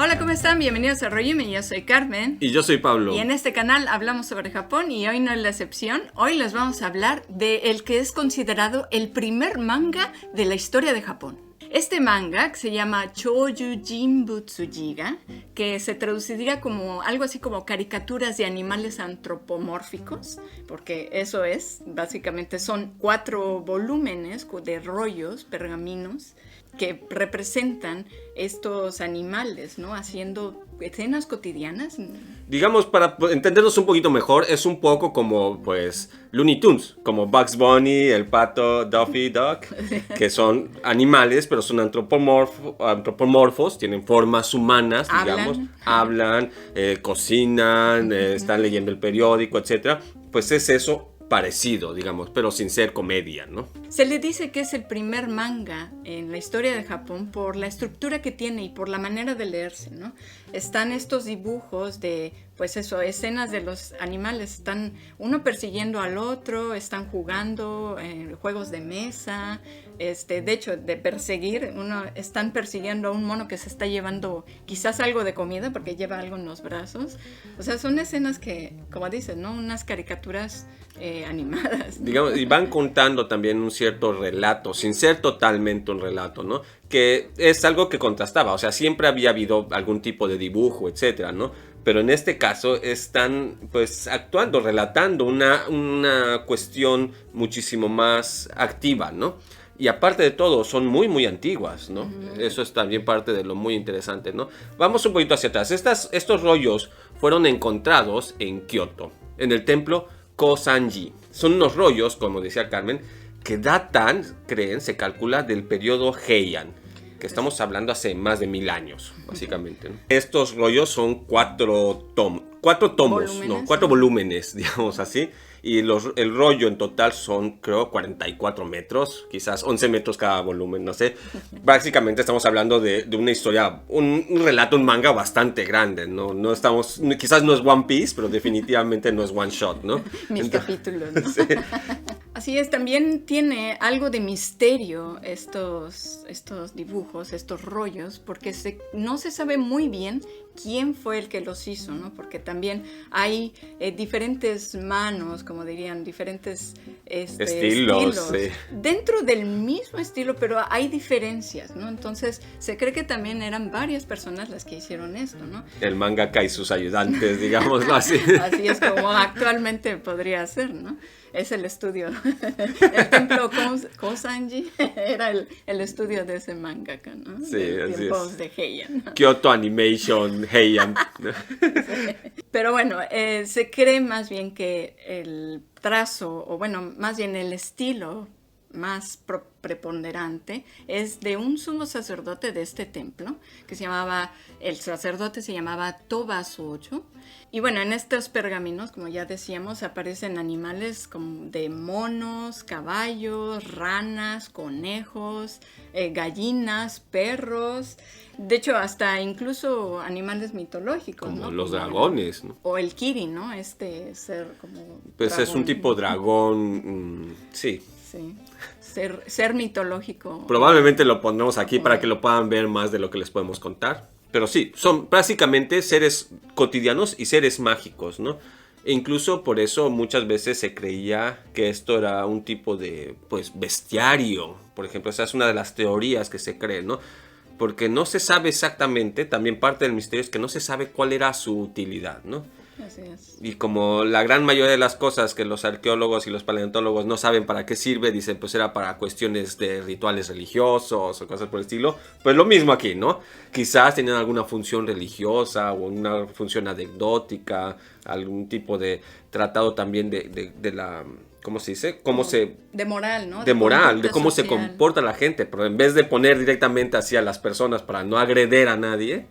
Hola, ¿cómo están? Bienvenidos a Royume, yo soy Carmen. Y yo soy Pablo. Y en este canal hablamos sobre Japón y hoy no es la excepción. Hoy les vamos a hablar de el que es considerado el primer manga de la historia de Japón. Este manga, que se llama Chōju Jinbutsujiga, que se traduciría como algo así como caricaturas de animales antropomórficos, porque eso es, básicamente son 4 volúmenes de rollos, pergaminos, que representan estos animales, ¿no? Haciendo escenas cotidianas. Digamos, para entendernos un poquito mejor, es un poco como, pues, Looney Tunes, como Bugs Bunny, el pato, Daffy Duck, que son animales, pero son antropomorfos, tienen formas humanas, digamos, hablan, cocinan, están leyendo el periódico, etc. Pues es eso parecido, digamos, pero sin ser comedia, ¿no? Se le dice que es el primer manga en la historia de Japón por la estructura que tiene y por la manera de leerse, ¿no? Están estos dibujos de, pues eso, escenas de los animales, están uno persiguiendo al otro, están jugando juegos de mesa, de hecho, de perseguir, están persiguiendo a un mono que se está llevando quizás algo de comida porque lleva algo en los brazos. O sea, son escenas que, como dices, ¿no? Unas caricaturas animadas, ¿no? Digamos, y van contando también un cierto relato, sin ser totalmente un relato, ¿no? Que es algo que contrastaba, o sea, siempre había habido algún tipo de dibujo, etcétera, ¿no? Pero en este caso están, pues, actuando, relatando una cuestión muchísimo más activa, ¿no? Y aparte de todo, son muy, muy antiguas, ¿no? Uh-huh. Eso es también parte de lo muy interesante, ¿no? Vamos un poquito hacia atrás. Estos rollos fueron encontrados en Kioto, en el templo Kosanji. Son unos rollos, como decía Carmen, que datan, se calcula, del periodo Heian, que estamos hablando hace más de 1000 años, básicamente, ¿no? Estos rollos son 4 tomos, ¿no? 4 volúmenes, digamos así. Y el rollo en total son, creo, 44 metros, quizás 11 metros cada volumen, no sé. Básicamente estamos hablando de una historia, un relato, un manga bastante grande, ¿no? No estamos, quizás no es One Piece, pero definitivamente no es one shot, ¿no? Mis capítulos, ¿no? Sí. Así es, también tiene algo de misterio estos dibujos, estos rollos, porque no se sabe muy bien quién fue el que los hizo, ¿no? Porque también hay diferentes manos, como dirían, diferentes estilos sí. dentro del mismo estilo, pero hay diferencias, ¿no? Entonces se cree que también eran varias personas las que hicieron esto, ¿no? El mangaka y sus ayudantes, digámoslo así. Así es como actualmente podría ser, ¿no? Es el estudio. El templo Kosanji era el estudio de ese mangaka, ¿no? Sí, de así tiempos es. de Heian, ¿no? Kyoto Animation Heian. Sí. Pero bueno, se cree más bien que el trazo, o bueno, más bien el estilo más preponderante es de un sumo sacerdote de este templo, que el sacerdote se llamaba Toba Sojo. Y bueno, en estos pergaminos, como ya decíamos, aparecen animales como de monos, caballos, ranas, conejos, gallinas, perros, de hecho hasta incluso animales mitológicos, como ¿no? los dragones, ¿no? O el kiri, ¿no? Este ser como pues dragón. Es un tipo dragón, sí. Sí, ser mitológico. Probablemente lo pondremos aquí para que lo puedan ver más de lo que les podemos contar. Pero sí, son básicamente seres cotidianos y seres mágicos, ¿no? E incluso por eso muchas veces se creía que esto era un tipo de, pues, bestiario. Por ejemplo, esa es una de las teorías que se cree, ¿no? Porque no se sabe exactamente, también parte del misterio es que no se sabe cuál era su utilidad, ¿no? Así es. Y como la gran mayoría de las cosas que los arqueólogos y los paleontólogos no saben para qué sirve, dicen pues era para cuestiones de rituales religiosos o cosas por el estilo, pues lo mismo aquí, ¿no? Quizás tenían alguna función religiosa o una función anecdótica, algún tipo de tratado también de la... ¿Cómo se dice? De moral, ¿no? De moral, de cómo social. se comporta la gente, pero en vez de poner directamente hacia las personas para no agreder a nadie,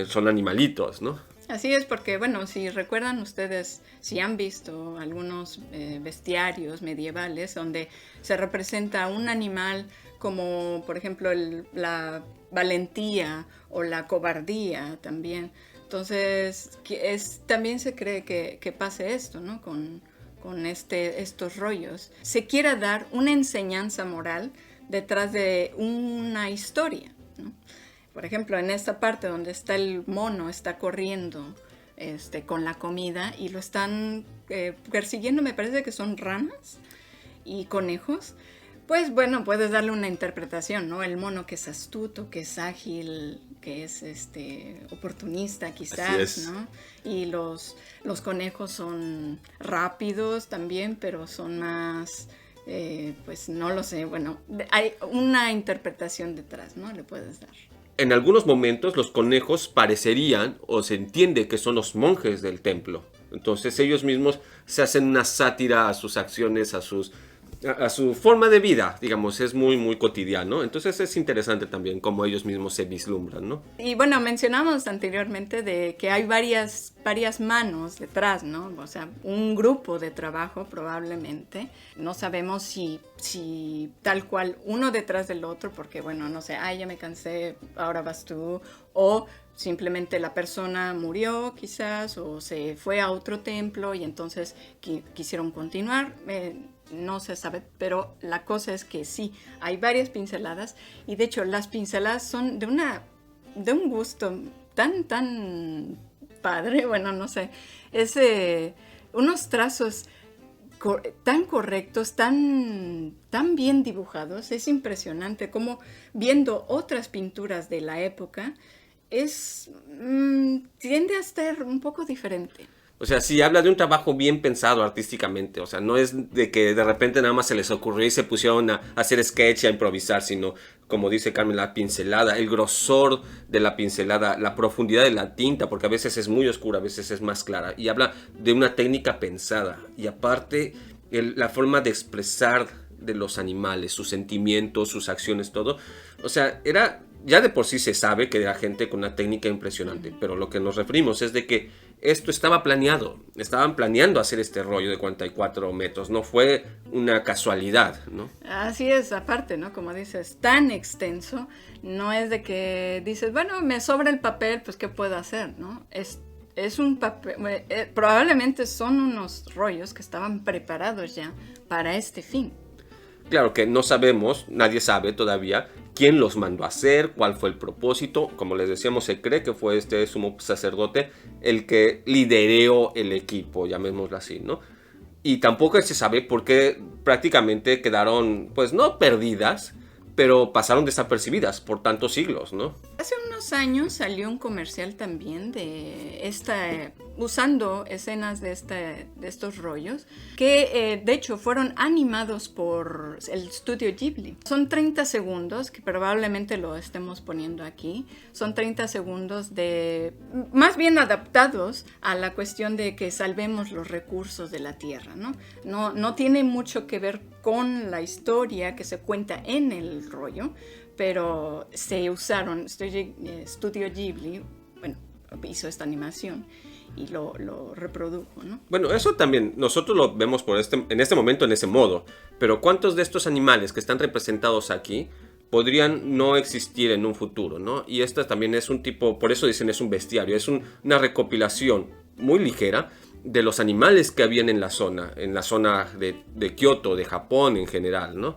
son animalitos, ¿no? Así es, porque bueno, si recuerdan ustedes, si han visto algunos bestiarios medievales donde se representa un animal como por ejemplo la valentía o la cobardía también, entonces también se cree que pase esto, ¿no? Con estos rollos. Se quiera dar una enseñanza moral detrás de una historia, ¿no? Por ejemplo, en esta parte donde está el mono, está corriendo con la comida y lo están persiguiendo, me parece que son ranas y conejos. Pues bueno, puedes darle una interpretación, ¿no? El mono que es astuto, que es ágil, que es oportunista quizás, ¿no? Y los conejos son rápidos también, pero son más, pues no lo sé, bueno, hay una interpretación detrás, ¿no? Le puedes dar. En algunos momentos los conejos parecerían o se entiende que son los monjes del templo. Entonces ellos mismos se hacen una sátira a sus acciones, a su forma de vida, digamos, es muy, muy cotidiano. Entonces es interesante también cómo ellos mismos se vislumbran, ¿no? Y bueno, mencionamos anteriormente de que hay varias manos detrás, ¿no? O sea, un grupo de trabajo probablemente. No sabemos si tal cual uno detrás del otro, porque bueno, no sé, ya me cansé, ahora vas tú, o simplemente la persona murió quizás, o se fue a otro templo y entonces quisieron continuar. No se sabe, pero la cosa es que sí, hay varias pinceladas y de hecho las pinceladas son de un gusto tan padre, bueno, no sé, es unos trazos tan correctos, tan bien dibujados, es impresionante como viendo otras pinturas de la época tiende a ser un poco diferente. O sea, sí habla de un trabajo bien pensado artísticamente. O sea, no es de que de repente nada más se les ocurrió y se pusieron a hacer sketch y a improvisar, sino, como dice Carmen, la pincelada, el grosor de la pincelada, la profundidad de la tinta, porque a veces es muy oscura, a veces es más clara. Y habla de una técnica pensada. Y aparte, la forma de expresar de los animales, sus sentimientos, sus acciones, todo. O sea, ya de por sí se sabe que era gente con una técnica impresionante, pero lo que nos referimos es de que esto estaba planeado, estaban planeando hacer este rollo de 44 metros, no fue una casualidad, ¿no? Así es, aparte, ¿no? Como dices, tan extenso, no es de que dices, bueno, me sobra el papel, pues ¿qué puedo hacer, no? Es un papel, probablemente son unos rollos que estaban preparados ya para este fin. Claro que no sabemos, nadie sabe todavía quién los mandó a hacer, cuál fue el propósito. Como les decíamos, se cree que fue este sumo sacerdote el que lideró el equipo, llamémoslo así, ¿no? Y tampoco se sabe por qué prácticamente quedaron, pues no perdidas, pero pasaron desapercibidas por tantos siglos, ¿no? Hace unos años salió un comercial también usando escenas de estos rollos, que de hecho fueron animados por el estudio Ghibli. Son 30 segundos, que probablemente lo estemos poniendo aquí, son 30 segundos más bien adaptados a la cuestión de que salvemos los recursos de la tierra, ¿no? No tiene mucho que ver con la historia que se cuenta en el rollo, pero se usaron, Studio Ghibli, bueno, hizo esta animación y lo reprodujo, ¿no? Bueno, eso también nosotros lo vemos en este momento en ese modo, pero ¿cuántos de estos animales que están representados aquí podrían no existir en un futuro, ¿no? Y esta también es un tipo, por eso dicen es un bestiario, es una recopilación muy ligera de los animales que habían en la zona de Kioto, de Japón en general, ¿no?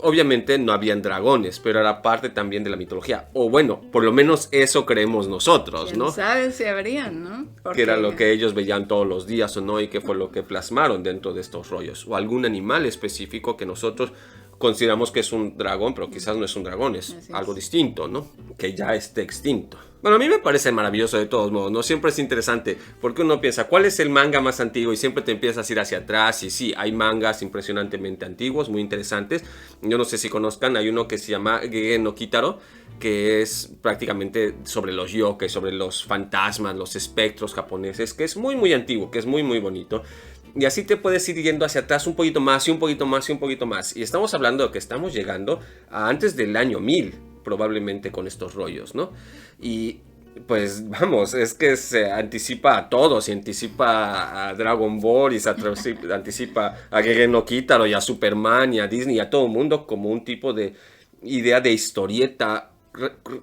Obviamente no habían dragones, pero era parte también de la mitología. O bueno, por lo menos eso creemos nosotros, ¿no? ¿Quién sabe si habrían, no? Porque que era lo que ellos veían todos los días o no, y que fue lo que plasmaron dentro de estos rollos. O algún animal específico que nosotros consideramos que es un dragón, pero quizás no es un dragón, es algo distinto, ¿no? Que ya esté extinto. Bueno, a mí me parece maravilloso de todos modos, ¿no? Siempre es interesante, porque uno piensa, ¿cuál es el manga más antiguo? Y siempre te empiezas a ir hacia atrás, y sí, hay mangas impresionantemente antiguos, muy interesantes. Yo no sé si conozcan, hay uno que se llama Gege no Kitaro, que es prácticamente sobre los yokai, sobre los fantasmas, los espectros japoneses, que es muy, muy antiguo, que es muy, muy bonito. Y así te puedes ir yendo hacia atrás un poquito más y un poquito más y un poquito más. Y estamos hablando de que estamos llegando a antes del año 1000, probablemente con estos rollos, ¿no? Y pues vamos, es que se anticipa a todos, se anticipa a Dragon Ball y se anticipa a Gege no Kitaro y a Superman y a Disney y a todo el mundo como un tipo de idea de historieta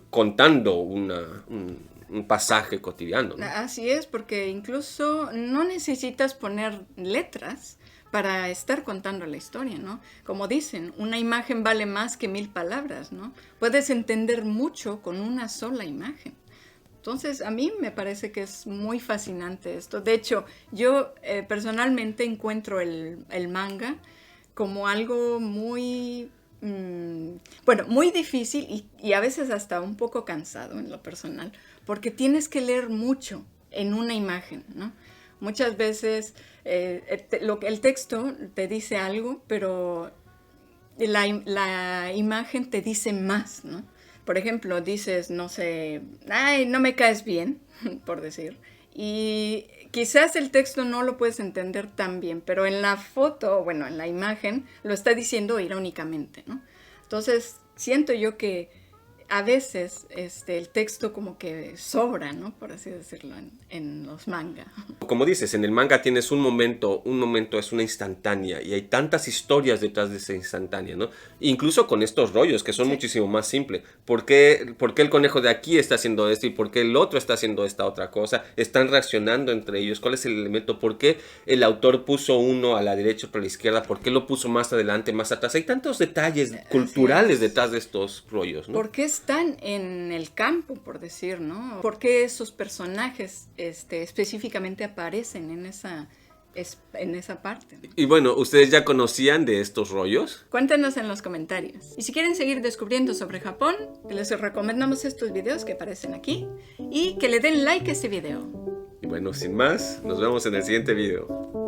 contando un pasaje cotidiano, ¿no? Así es, porque incluso no necesitas poner letras para estar contando la historia, ¿no? Como dicen, una imagen vale más que 1000 palabras, ¿no? Puedes entender mucho con una sola imagen. Entonces, a mí me parece que es muy fascinante esto. De hecho, yo personalmente encuentro el manga como algo muy, bueno, muy difícil y a veces hasta un poco cansado en lo personal, porque tienes que leer mucho en una imagen, ¿no? Muchas veces el texto te dice algo, pero la imagen te dice más, ¿no? Por ejemplo, dices, no sé, ay, no me caes bien, por decir, y quizás el texto no lo puedes entender tan bien, pero en la foto, bueno, en la imagen, lo está diciendo irónicamente, ¿no? Entonces, siento yo que a veces el texto como que sobra, ¿no? Por así decirlo, en los manga. Como dices, en el manga tienes un momento es una instantánea y hay tantas historias detrás de esa instantánea, ¿no? Incluso con estos rollos que son muchísimo más simples. ¿Por qué el conejo de aquí está haciendo esto y por qué el otro está haciendo esta otra cosa? ¿Están reaccionando entre ellos? ¿Cuál es el elemento? ¿Por qué el autor puso uno a la derecha o a la izquierda? ¿Por qué lo puso más adelante, más atrás? Hay tantos detalles culturales detrás de estos rollos, ¿no? ¿Por qué están en el campo, por decir, ¿no? ¿Por qué esos personajes específicamente aparecen en esa parte? Y bueno, ¿ustedes ya conocían de estos rollos? Cuéntenos en los comentarios. Y si quieren seguir descubriendo sobre Japón, les recomendamos estos videos que aparecen aquí y que le den like a este video. Y bueno, sin más, nos vemos en el siguiente video.